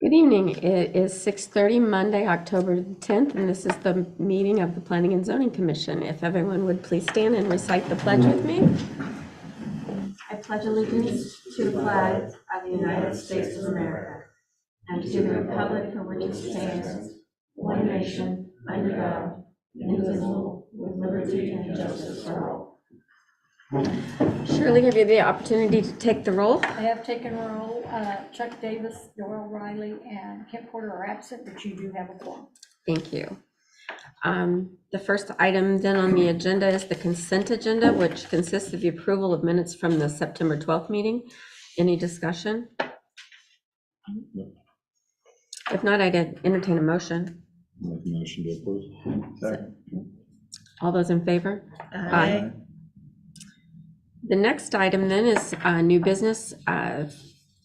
Good evening. It is 6:30 Monday, October 10th, and this is the meeting of the Planning and Zoning Commission. If everyone would please stand and recite the pledge with me. I pledge allegiance to the flag of the United States of America and to the republic for which it stands, one nation, under God, indivisible, with liberty and justice for all. Shirley, give you the opportunity to take the roll. I have taken roll. Chuck Davis, Doyle Riley, and Kent Porter are absent, but you do have a quorum. Thank you. The first item then on the agenda is the consent agenda, which consists of the approval of minutes from the September 12th meeting. Any discussion? If not, I'd entertain a motion. Make a motion to approve. Second. All those in favor? Aye. The next item then is new business,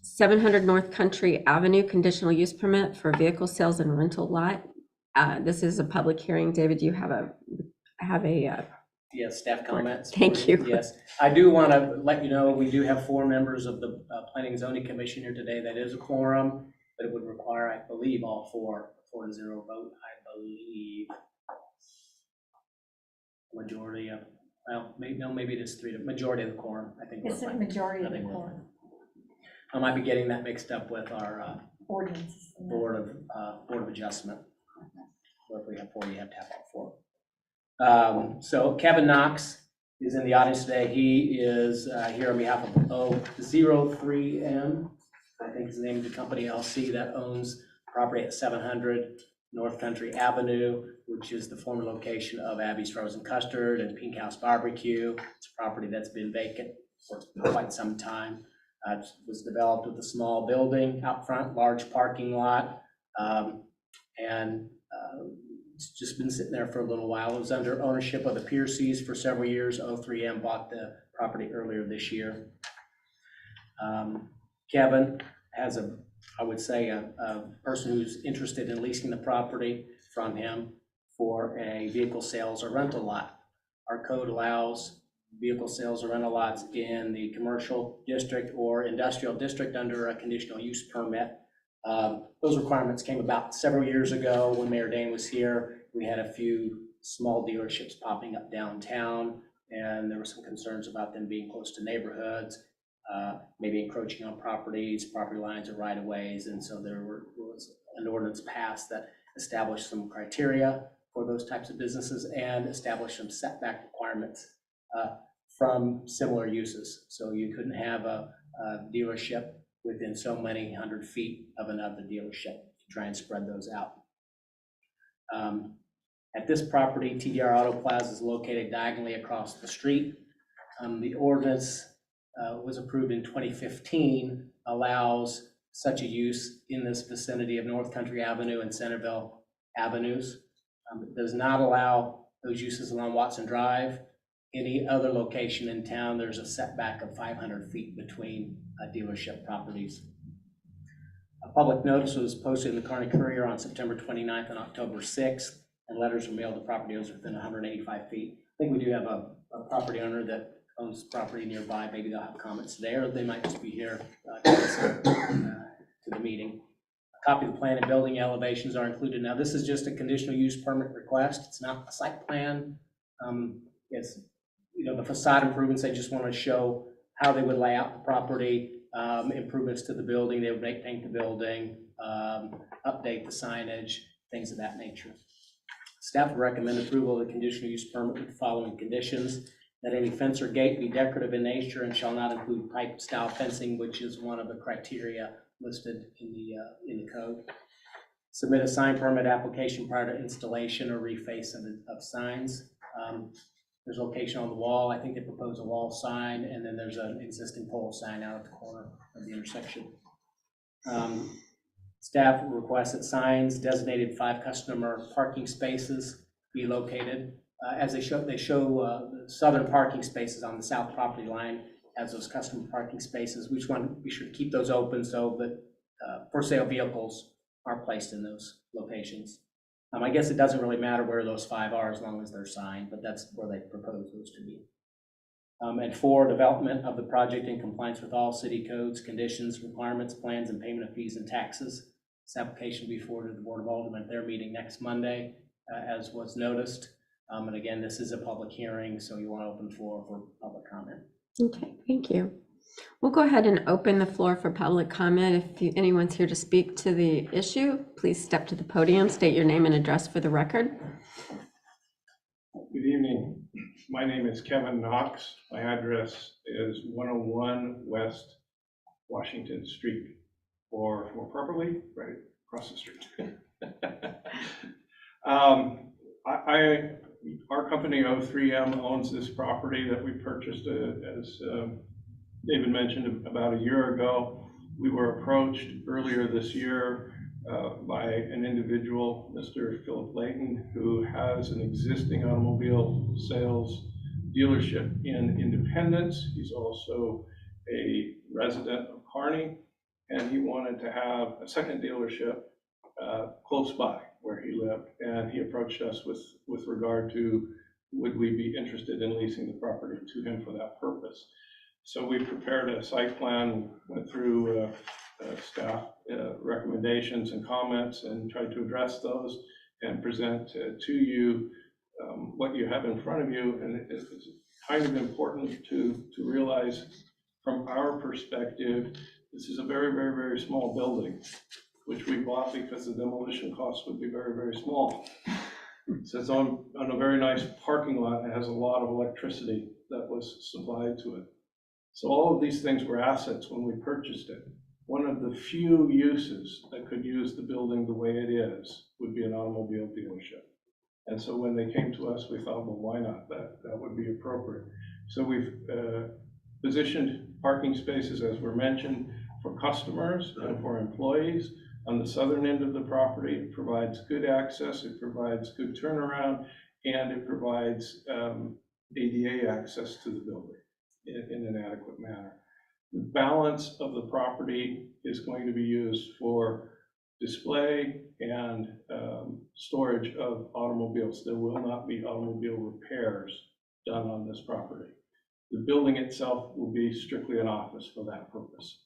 700 North Country Avenue conditional use permit for vehicle sales and rental lot. This is a public hearing. David, do you have a Yes, staff comments. Thank you. Yes, I do want to let you know, we do have 4 members of the Planning and Zoning Commission here today. That is a quorum, but it would require, I believe, all 4-0 vote, I believe. Majority of, well, maybe it is 3, majority of the quorum, I think. It's a majority of the quorum. I might be getting that mixed up with our Ordinance. Board of Adjustment. Or if we have 4, you have to have all 4. So Kevin Knox is in the audience today. He is here on behalf of 03M, I think is the name of the company, LC, that owns property at 700 North Country Avenue, which is the former location of Abby's Frozen Custard and Pink House Barbecue. It's a property that's been vacant for quite some time. It was developed with a small building out front, large parking lot, and it's just been sitting there for a little while. It was under ownership of the Pierceys for several years. 03M bought the property earlier this year. Kevin has I would say a person who's interested in leasing the property from him for a vehicle sales or rental lot. Our code allows vehicle sales or rental lots in the commercial district or industrial district under a conditional use permit. Those requirements came about several years ago when Mayor Dane was here. We had a few small dealerships popping up downtown, and there were some concerns about them being close to neighborhoods, maybe encroaching on property lines or right-of-ways, and so there was an ordinance passed that established some criteria for those types of businesses and established some setback requirements from similar uses. So you couldn't have a dealership within so many 100 feet of another dealership to try and spread those out. At this property, TDR Auto Plaza is located diagonally across the street. The ordinance was approved in 2015, allows such a use in this vicinity of North Country Avenue and Centerville Avenues. It does not allow those uses along Watson Drive. Any other location in town, there's a setback of 500 feet between dealership properties. A public notice was posted in the Carney Courier on September 29th and October 6th, and letters were mailed to property owners within 185 feet. I think we do have a property owner that owns property nearby. Maybe they'll have comments today, or they might just be here to the meeting. A copy of the plan and building elevations are included. Now, this is just a conditional use permit request. It's not a site plan. It's the facade improvements. They just want to show how they would lay out the property, improvements to the building. They would paint the building, update the signage, things of that nature. Staff would recommend approval of the conditional use permit with the following conditions: that any fence or gate be decorative in nature and shall not include pipe style fencing, which is one of the criteria listed in the code. Submit a sign permit application prior to installation or reface of signs. There's location on the wall. I think they propose a wall sign, and then there's an existing pole sign out at the corner of the intersection. Staff requests that signs designated 5 customer parking spaces be located. As they show the southern parking spaces on the south property line as those customer parking spaces. We just want to be sure to keep those open so that for sale vehicles are placed in those locations. I guess it doesn't really matter where those 5 are as long as they're signed, but that's where they propose those to be. And 4, development of the project in compliance with all city codes, conditions, requirements, plans, and payment of fees and taxes. this application will be forwarded to the Board of Aldermen at their meeting next Monday, as was noticed. And again, this is a public hearing, so you want to open the floor for public comment. Okay, thank you. We'll go ahead and open the floor for public comment. If anyone's here to speak to the issue, please step to the podium, state your name and address for the record. Good evening. My name is Kevin Knox. My address is 101 West Washington Street, or more properly, right across the street. Our company, O3M, owns this property that we purchased, as David mentioned, about a year ago. We were approached earlier this year by an individual, Mr. Philip Layton, who has an existing automobile sales dealership in Independence. He's also a resident of Carney, and he wanted to have a second dealership close by where he lived. And he approached us with regard to, would we be interested in leasing the property to him for that purpose? So we prepared a site plan, went through staff recommendations and comments, and tried to address those and present to you what you have in front of you. And it's kind of important to realize from our perspective, this is a very, very, very small building, which we bought because the demolition costs would be very, very small. So it's on a very nice parking lot that has a lot of electricity that was supplied to it. So all of these things were assets when we purchased it. One of the few uses that could use the building the way it is would be an automobile dealership. And so when they came to us, we thought, well, why not? That would be appropriate. So we've positioned parking spaces, as were mentioned, for customers and for employees. On the southern end of the property, it provides good access, it provides good turnaround, and it provides ADA access to the building in an adequate manner. The balance of the property is going to be used for display and storage of automobiles. There will not be automobile repairs done on this property. The building itself will be strictly an office for that purpose.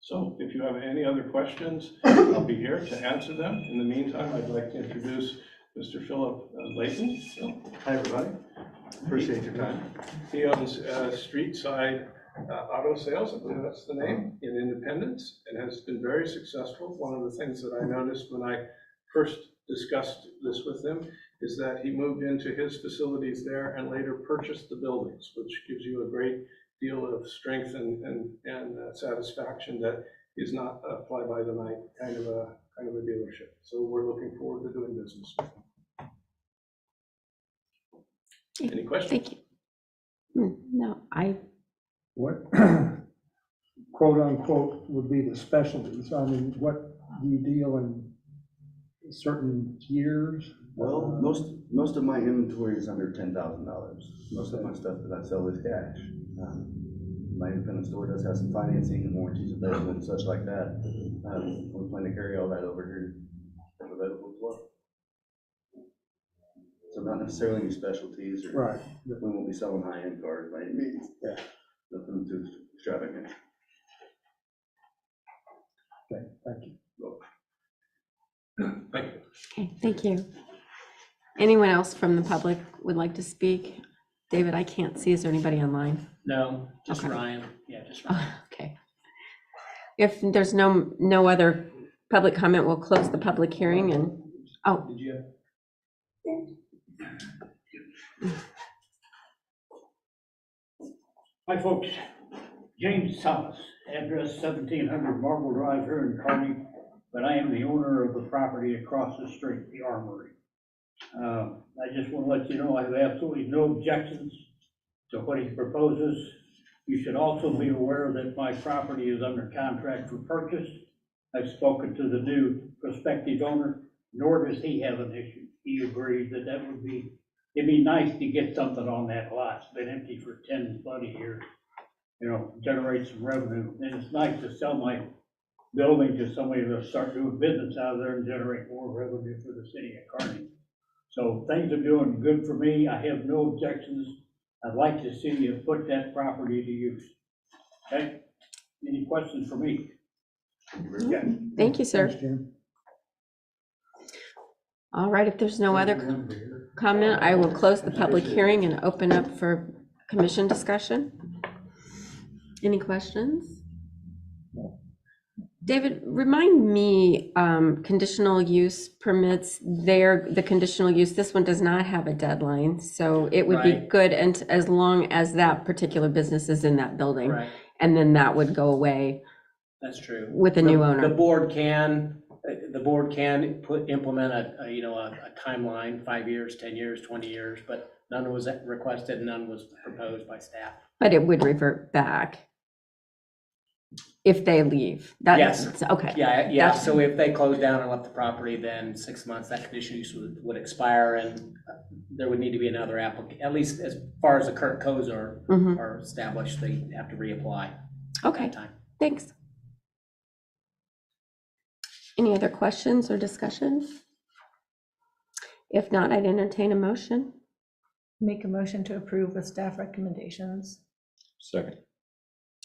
So if you have any other questions, I'll be here to answer them. In the meantime, I'd like to introduce Mr. Philip Layton. Hi, everybody. Appreciate your time. He owns Street Side Auto Sales, I believe that's the name, in Independence, and has been very successful. One of the things that I noticed when I first discussed this with him is that he moved into his facilities there and later purchased the buildings, which gives you a great deal of strength and satisfaction that is not a fly-by-the-night kind of a dealership. So we're looking forward to doing business with him. Any questions? Thank you. No, What, quote unquote, would be the specialties? I mean, what do you deal in certain years? Well, most of my inventory is under $10,000. Most of my stuff that I sell is cash. My independent store does have some financing and warranties available and such like that. We plan to carry all that over here available as well. So not necessarily any specialties, or Right. we won't be selling high-end cars by any means. Yeah. Nothing too extravagant. Okay, thank you. Thank you. okay, thank you. Anyone else from the public would like to speak? David, I can't see. Is there anybody online? No, just Okay. Ryan. Yeah, just Ryan. Oh, okay. If there's no other public comment, we'll close the public hearing and, oh, Did you? Hi, folks. James Thomas, address 1700 Marble Drive here in Kearney, but I am the owner of the property across the street, the Armory. I just want to let you know I have absolutely no objections to what he proposes. You should also be aware that my property is under contract for purchase. I've spoken to the new prospective owner, nor does he have an issue. He agrees that it'd be nice to get something on that lot. It's been empty for 10, 20 years. Generate some revenue. And it's nice to sell my building to somebody that'll start doing business out of there and generate more revenue for the city of Kearney. So things are doing good for me. I have no objections. I'd like to see you put that property to use. Okay? Any questions for me? Thank you, sir. Thanks, Jim. All right, if there's no other comment, I will close the public hearing and open up for commission discussion. Any questions? David, remind me, conditional use permits, the conditional use, this one does not have a deadline, so it would be Right. good and as long as that particular business is in that building. Right, And then that would go away that's true. with a new owner. The board can implement a timeline, 5 years, 10 years, 20 years, but none was requested, none was proposed by staff. But it would revert back if they leave. Yes. Okay. Yeah, That's- so if they close down and left the property, then 6 months, that conditional use would expire, and there would need to be another applicant, at least as far as the current codes are Mhm. established, they have to reapply at Okay, that time. thanks. Any other questions or discussion? If not, I'd entertain a motion. Make a motion to approve with staff recommendations. Second.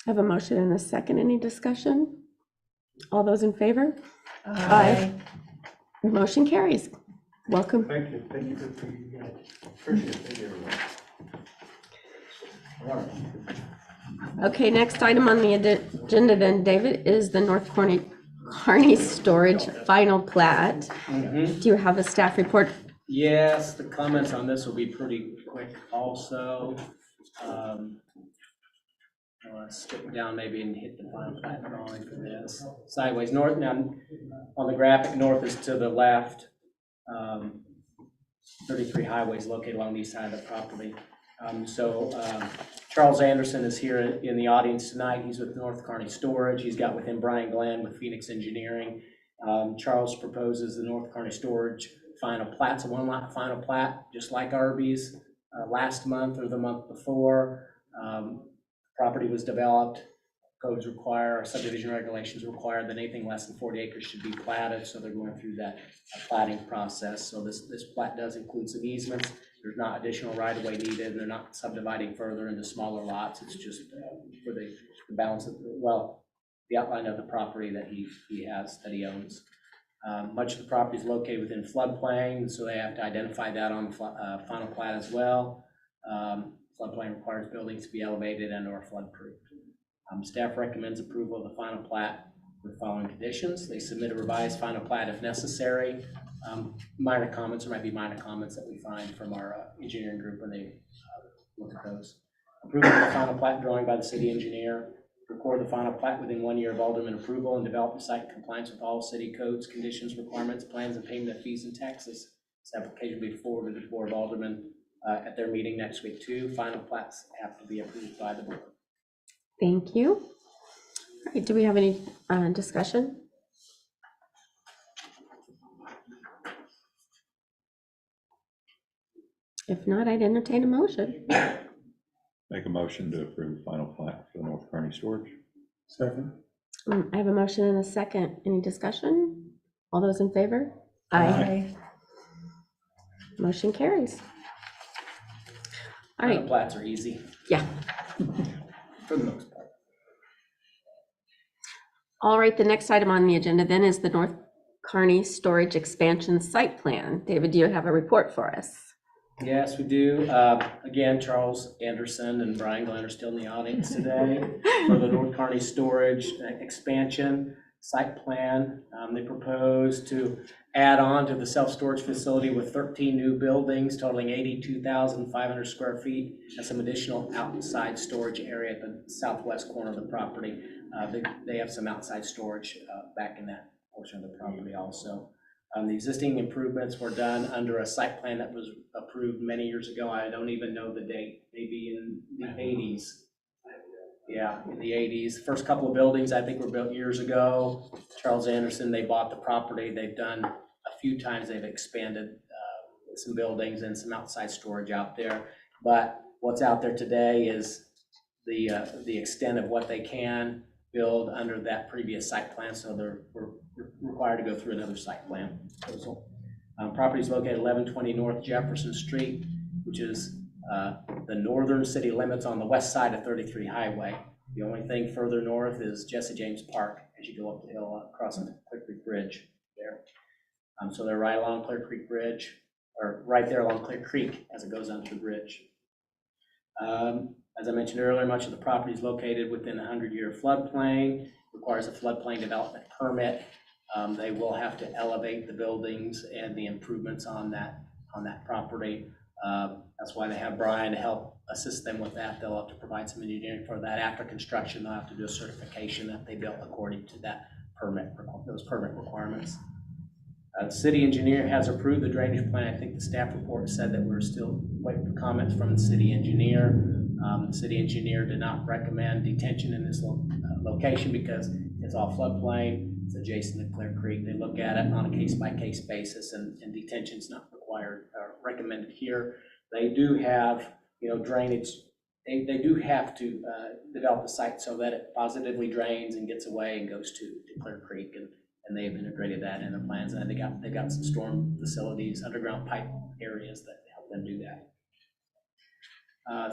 I have a motion and a second. Any discussion? All those in favor? Aye. The motion carries. Welcome. Thank you for you guys. Appreciate it, thank you, everyone. All right. Okay, next item on the agenda then, David, is the North Carney Storage Final Plat. Mhm. Do you have a staff report? Yes, the comments on this will be pretty quick also. I'll skip down maybe and hit the final plat drawing for this. Sideways, north, now, on the graphic, north is to the left. 33 highways located along the east side of the property. Charles Anderson is here in the audience tonight. He's with North Carney Storage. He's got with him Brian Glenn with Phoenix Engineering. Charles proposes the North Carney Storage final plat. It's a one-lot final plat, just like Arby's last month or the month before. Property was developed. Codes require, subdivision regulations require that anything less than 40 acres should be platted, so they're going through that platting process. So this plat does include some easements. There's not additional right-of-way needed, and they're not subdividing further into smaller lots. It's just for the balance of, the outline of the property that he has, that he owns. Much of the property is located within floodplain, so they have to identify that on the final plat as well. Floodplain requires buildings to be elevated and/or flood-proof. Staff recommends approval of the final plat with the following conditions. They submit a revised final plat if necessary. Minor comments, there might be minor comments that we find from our engineering group when they look at those. Approval of the final plat drawing by the city engineer. Record the final plat within 1 year of Alderman approval and develop the site in compliance with all city codes, conditions, requirements, plans, and payment of fees and taxes. This application will be forwarded to the Board of Aldermen at their meeting next week too. Final plats have to be approved by the board. Thank you. All right, do we have any discussion? If not, I'd entertain a motion. Make a motion to approve final plat for the North Kearney Storage. Second. I have a motion and a second. Any discussion? All those in favor? Motion carries. All right, Final plats are easy yeah. for the most part. All right, the next item on the agenda then is the North Kearney Storage Expansion Site Plan. David, do you have a report for us? Yes, we do. Again, Charles Anderson and Brian Glenn are still in the audience today for the North Kearney Storage Expansion Site Plan. They propose to add on to the self-storage facility with 13 new buildings totaling 82,500 square feet and some additional outside storage area at the southwest corner of the property. They have some outside storage back in that portion of the property also. The existing improvements were done under a site plan that was approved many years ago. I don't even know the date, maybe in the 80s. Yeah, in the 80s. First couple of buildings I think were built years ago. Charles Anderson, they bought the property. They've done a few times, they've expanded some buildings and some outside storage out there. But what's out there today is the extent of what they can build under that previous site plan, so we're required to go through another site plan proposal. Property is located 1120 North Jefferson Street, which is the northern city limits on the west side of 33 Highway. The only thing further north is Jesse James Park as as you go up the hill across the Clear Creek Bridge there. So they're right along Clear Creek Bridge, or right there along Clear Creek as it goes under the bridge. As I mentioned earlier, much of the property is located within a 100-year floodplain, requires a floodplain development permit. They will have to elevate the buildings and the improvements on that property. That's why they have Brian to help assist them with that. They'll have to provide some engineering for that. After construction, they'll have to do a certification that they built according to that those permit requirements. The city engineer has approved the drainage plan. I think the staff report said that we're still waiting for comments from the city engineer. The city engineer did not recommend detention in this location because it's all floodplain. It's adjacent to Clear Creek. They look at it on a case-by-case basis, and detention is not required or recommended here. They do have, drainage. They do have to develop the site so that it positively drains and gets away and goes to Clear Creek, and they've integrated that in their plans. And they got some storm facilities, underground pipe areas that help them do that.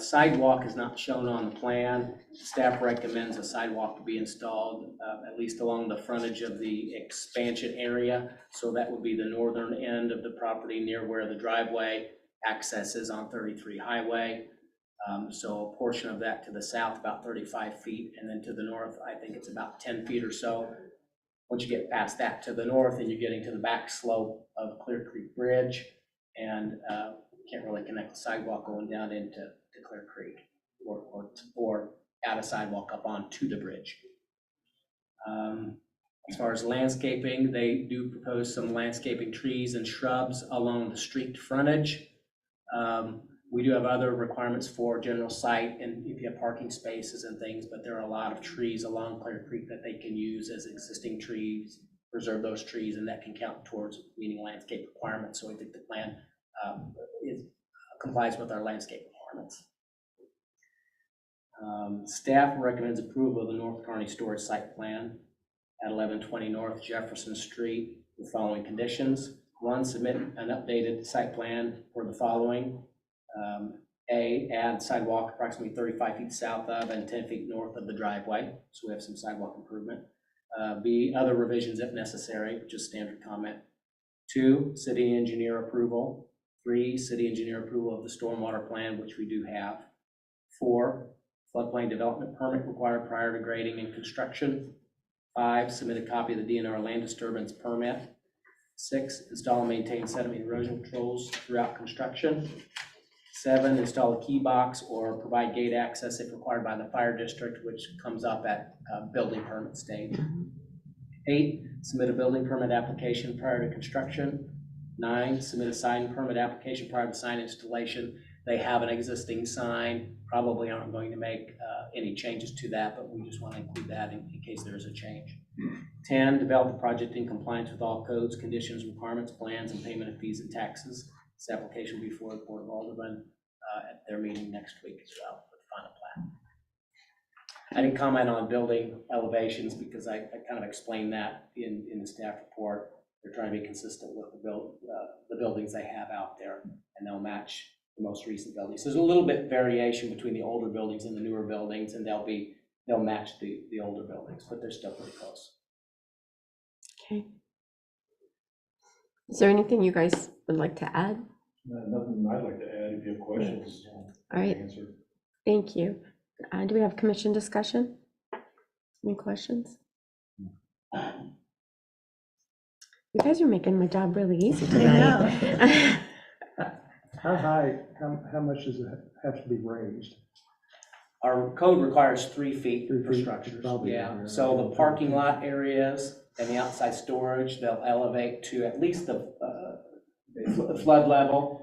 Sidewalk is not shown on the plan. Staff recommends a sidewalk to be installed at least along the frontage of the expansion area. So that would be the northern end of the property near where the driveway accesses on 33 Highway. So a portion of that to the south, about 35 feet, and then to the north, I think it's about 10 feet or so. Once you get past that to the north, and you're getting to the back slope of Clear Creek Bridge, and can't really connect the sidewalk going down into Clear Creek, or add a sidewalk up onto the bridge. As far as landscaping, they do propose some landscaping trees and shrubs along the street frontage. We do have other requirements for general site and if you have parking spaces and things, but there are a lot of trees along Clear Creek that they can use as existing trees, preserve those trees, and that can count towards meeting landscape requirements. So I think the plan complies with our landscape requirements. Staff recommends approval of the North Carney storage site plan at 1120 North Jefferson Street with following conditions. 1, submit an updated site plan for the following. A, add sidewalk approximately 35 feet south of and 10 feet north of the driveway. So we have some sidewalk improvement. B, other revisions if necessary, just standard comment. 2, city engineer approval. 3, city engineer approval of the stormwater plan, which we do have. 4, floodplain development permit required prior to grading and construction. 5, submit a copy of the DNR land disturbance permit. 6, install and maintain sediment erosion controls throughout construction. 7, install a key box or provide gate access if required by the fire district, which comes up at building permit stage. 8, submit a building permit application prior to construction. 9, submit a sign permit application prior to sign installation. They have an existing sign, probably aren't going to make any changes to that, but we just want to include that in case there is a change. 10, develop the project in compliance with all codes, conditions, requirements, plans, and payment of fees and taxes. This application will be before the Board of Aldermen at their meeting next week as well for the final plat. I didn't comment on building elevations because I kind of explained that in the staff report. They're trying to be consistent with the buildings they have out there, and they'll match the most recent buildings. So there's a little bit variation between the older buildings and the newer buildings, and they'll match the older buildings, but they're still pretty close. Okay. Is there anything you guys would like to add? Nothing I'd like to add. If you have questions, All right. answer. Thank you. Do we have commission discussion? Any questions? You guys are making my job really easy tonight. How high, how much does it have to be raised? Our code requires 3 feet 3 for feet, structures. probably, Yeah, yeah. so the parking lot areas and the outside storage, they'll elevate to at least the flood level.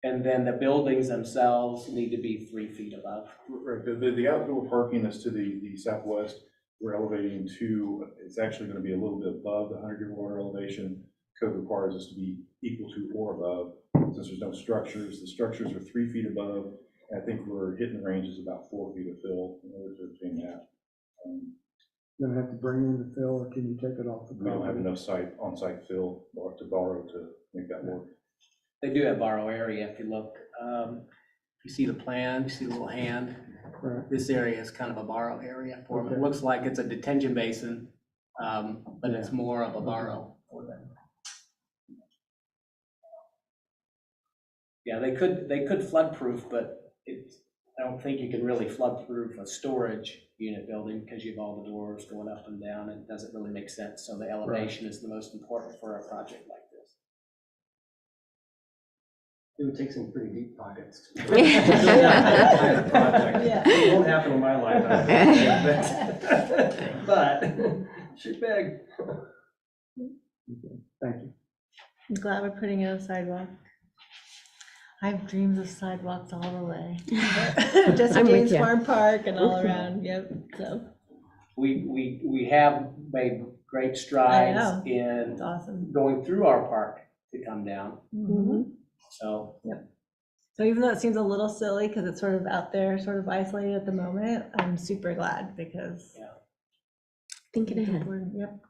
And then the buildings themselves need to be 3 feet above. Right, the outdoor parking is to the southwest. We're elevating to, it's actually going to be a little bit above the 100-year water elevation. Code requires us to be equal to or above. Since there's no structures, the structures are 3 feet above. I think we're hitting the range is about 4 feet of fill in order to obtain that. Gonna have to bring in the fill, or can you take it off the We don't have property? enough on-site fill or to borrow to make that work. They do have borrow area if you look. You see the plan, you see the little hand. Right. This area is kind of a borrow area for them. It Okay. looks like it's a detention basin but it's more of a borrow for them. Yeah, they could flood-proof, but I don't think you can really flood-proof a storage unit building because you have all the doors going up and down. It doesn't really make sense. So the elevation is the most important for a project like this. It would take some pretty deep pockets. Yeah. It won't happen in my lifetime. But she's big. Thank you. I'm glad we're putting in a sidewalk. I have dreams of sidewalks all the way. Just I'm with James you. Farm Park and all around, yep, so, We have made great strides know. in it's awesome. going through our park to come down. Mhm. So So even though it seems a little silly, because it's sort of out there, sort of isolated at the moment, I'm super glad because. Yeah. Thinking ahead. Yep.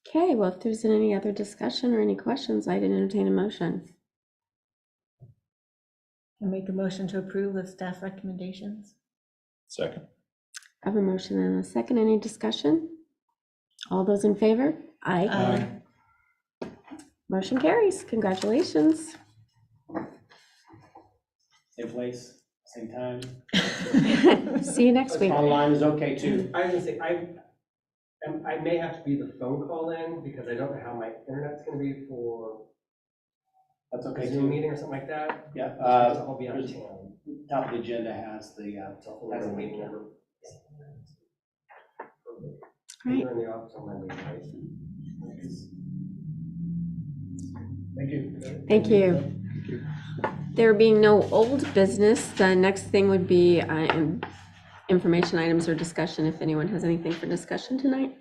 Okay, well, if there's any other discussion or any questions, I'd entertain a motion. I make a motion to approve with staff recommendations. Second. I have a motion and a second. Any discussion? All those in favor? Aye. Motion carries. Congratulations. same place, same time. See you next week. Online is okay too. I was gonna say, I may have to be the phone call in because I don't know how my internet's gonna be for That's a okay Zoom too. meeting or something like that. Yeah, I'll be out of there's- town. top of the agenda has the, Has a meeting number. Right. You're in the office on Monday, right? Thank you. Thank you. There being no old business, the next thing would be information items or discussion, if anyone has anything for discussion tonight.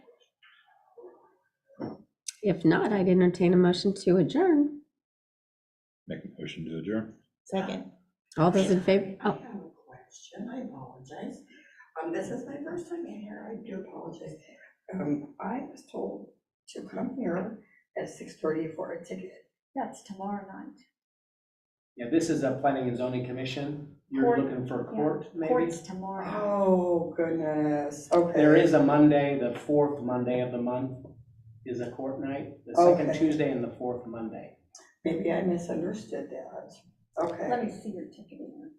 If not, I'd entertain a motion to adjourn. Make a motion to adjourn. Second. All those in favor? I Oh, have a question, I apologize. This is my first time in here, I do apologize. I was told to come here at 6:30 for a ticket. That's tomorrow night. yeah, this is a planning and zoning commission. You're Court, looking for yeah. court, maybe? Court's tomorrow night. Oh, goodness, okay. There is a Monday, the fourth Monday of the month is a court night, the second Okay. Tuesday and the fourth Monday. Maybe I misunderstood that. Okay. Let me see your ticket in.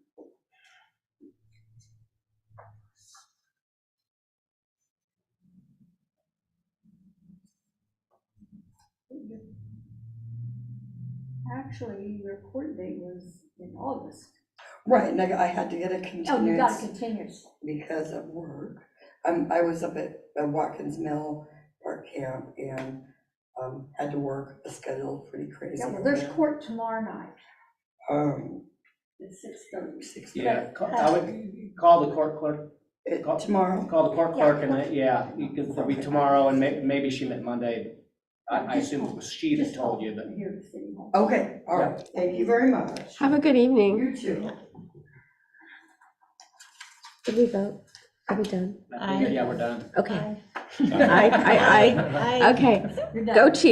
Actually, your court date was in August. Right, and I had to get a Oh, you got continuance a continuous. because of work. I was up at Watkins Mill Park Camp and had to work, the schedule pretty crazy. Yeah, well, there's court tomorrow night at 6:30. 6:30. Yeah, I would call the court clerk, Tomorrow? call the court clerk and, yeah, because it'll be tomorrow and maybe she meant Monday. I assume it was she that told you, but. Here at City Hall. Okay, all right, thank you very much. have a good evening. You too. Did we vote? Are we done? I think, yeah, we're done. Okay. Aye. Aye. Aye. Okay, You're done. go Chiefs.